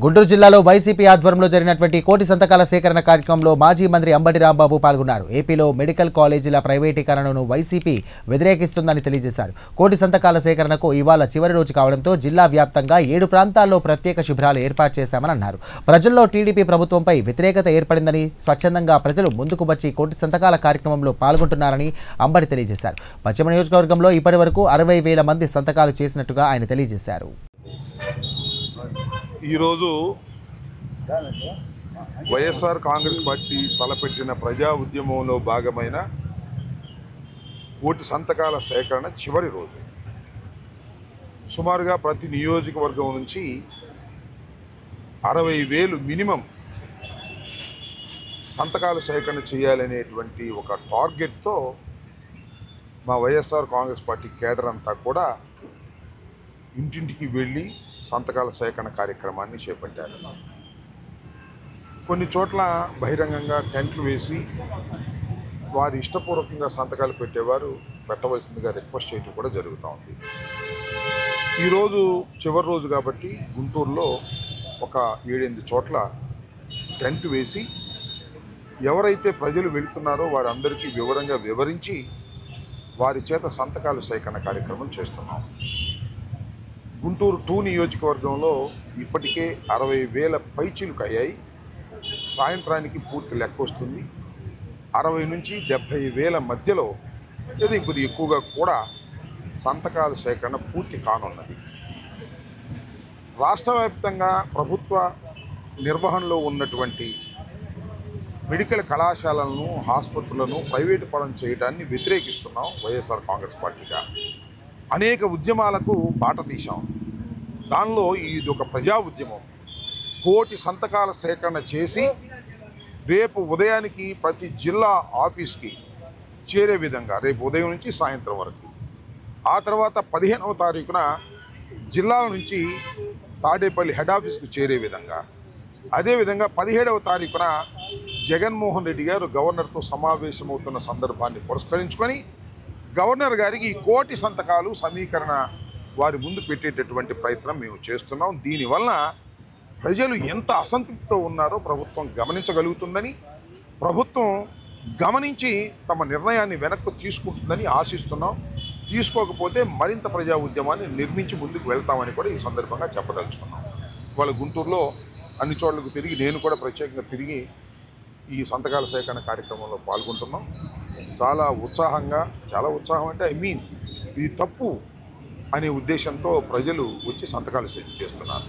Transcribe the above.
గుంటూరు జిల్లాలో వైసీపీ ఆధ్వర్యంలో జరిగినటువంటి కోటి సంతకాల సేకరణ కార్యక్రమంలో మాజీ మంత్రి అంబటి రాంబాబు పాల్గొన్నారు. ఏపీలో మెడికల్ కాలేజీల ప్రైవేటీకరణను వైసీపీ వ్యతిరేకిస్తుందని తెలియజేశారు. కోటి సంతకాల సేకరణకు ఇవాళ చివరి రోజు కావడంతో జిల్లా వ్యాప్తంగా 7 ప్రాంతాల్లో ప్రత్యేక శిబిరాలు ఏర్పాటు చేశామని అన్నారు. ప్రజల్లో టీడీపీ ప్రభుత్వంపై వ్యతిరేకత ఏర్పడిందని, స్వచ్ఛందంగా ప్రజలు ముందుకు వచ్చి కోటి సంతకాల కార్యక్రమంలో పాల్గొంటున్నారని అంబటి తెలియజేశారు. పశ్చిమ నియోజకవర్గంలో ఇప్పటివరకు 60,000 మంది సంతకాలు చేసినట్టుగా ఆయన తెలియజేశారు. ఈరోజు వైఎస్ఆర్ కాంగ్రెస్ పార్టీ తలపెట్టిన ప్రజా ఉద్యమంలో భాగమైన కోటి సంతకాల సేకరణ చివరి రోజు. సుమారుగా ప్రతి నియోజకవర్గం నుంచి 60,000 మినిమం సంతకాల సేకరణ చేయాలనేటువంటి ఒక టార్గెట్తో మా వైఎస్ఆర్ కాంగ్రెస్ పార్టీ కేడర్ అంతా కూడా ఇంటింటికి వెళ్ళి సంతకాల సేకరణ కార్యక్రమాన్ని చేపట్టారు. కొన్ని చోట్ల బహిరంగంగా టెంట్లు వేసి వారి ఇష్టపూర్వకంగా సంతకాలు పెట్టేవారు పెట్టవలసిందిగా రిక్వెస్ట్ చేయడం కూడా జరుగుతూ ఉంది. ఈరోజు చివరి రోజు కాబట్టి గుంటూరులో ఒక 7-8 చోట్ల టెంట్ వేసి ఎవరైతే ప్రజలు వెళుతున్నారో వారందరికీ వివరంగా వివరించి వారి చేత సంతకాల సేకరణ కార్యక్రమం చేస్తున్నాం. గుంటూరు 2 నియోజకవర్గంలో ఇప్పటికే 60,000 పైచీలకు అయ్యాయి. సాయంత్రానికి పూర్తి లెక్క వస్తుంది. 60 నుంచి 70,000 మధ్యలో లేదా ఇంకొద్ది ఎక్కువగా కూడా సంతకాల సేకరణ పూర్తి కానున్నది. రాష్ట్ర వ్యాప్తంగా ప్రభుత్వ నిర్వహణలో ఉన్నటువంటి మెడికల్ కళాశాలలను, ఆసుపత్రులను ప్రైవేటు పరం చేయడాన్ని వ్యతిరేకిస్తున్నాం. వైఎస్ఆర్ కాంగ్రెస్ పార్టీగా అనేక ఉద్యమాలకు బాట తీశాం. దానిలో ఇది ఒక ప్రజా ఉద్యమం. కోటి సంతకాల సేకరణ చేసి రేపు ఉదయానికి ప్రతి జిల్లా ఆఫీస్కి చేరే విధంగా రేపు ఉదయం నుంచి సాయంత్రం వరకు, ఆ తర్వాత 15వ తారీఖున జిల్లాల నుంచి తాడేపల్లి హెడ్ ఆఫీస్కి చేరే విధంగా, అదేవిధంగా 17వ తారీఖున జగన్మోహన్ రెడ్డి గారు గవర్నర్తో సమావేశమవుతున్న సందర్భాన్ని పురస్కరించుకొని గవర్నర్ గారికి ఈ కోటి సంతకాలు సమీకరణ వారి ముందు పెట్టేటటువంటి ప్రయత్నం మేము చేస్తున్నాం. దీనివల్ల ప్రజలు ఎంత అసంతృప్తితో ఉన్నారో ప్రభుత్వం గమనించగలుగుతుందని, ప్రభుత్వం గమనించి తమ నిర్ణయాన్ని వెనక్కు తీసుకుంటుందని ఆశిస్తున్నాం. తీసుకోకపోతే మరింత ప్రజా ఉద్యమాన్ని నిర్మించి ముందుకు వెళ్తామని కూడా ఈ సందర్భంగా చెప్పదలుచుకున్నాం. వాళ్ళ గుంటూరులో అన్ని చోట్లకు తిరిగి నేను కూడా ప్రత్యేకంగా తిరిగి ఈ సంతకాల సేకరణ కార్యక్రమంలో పాల్గొంటున్నాం. చాలా ఉత్సాహం అంటే ఇది తప్పు అనే ఉద్దేశంతో ప్రజలు వచ్చి సంతకాలు చేస్తున్నారు.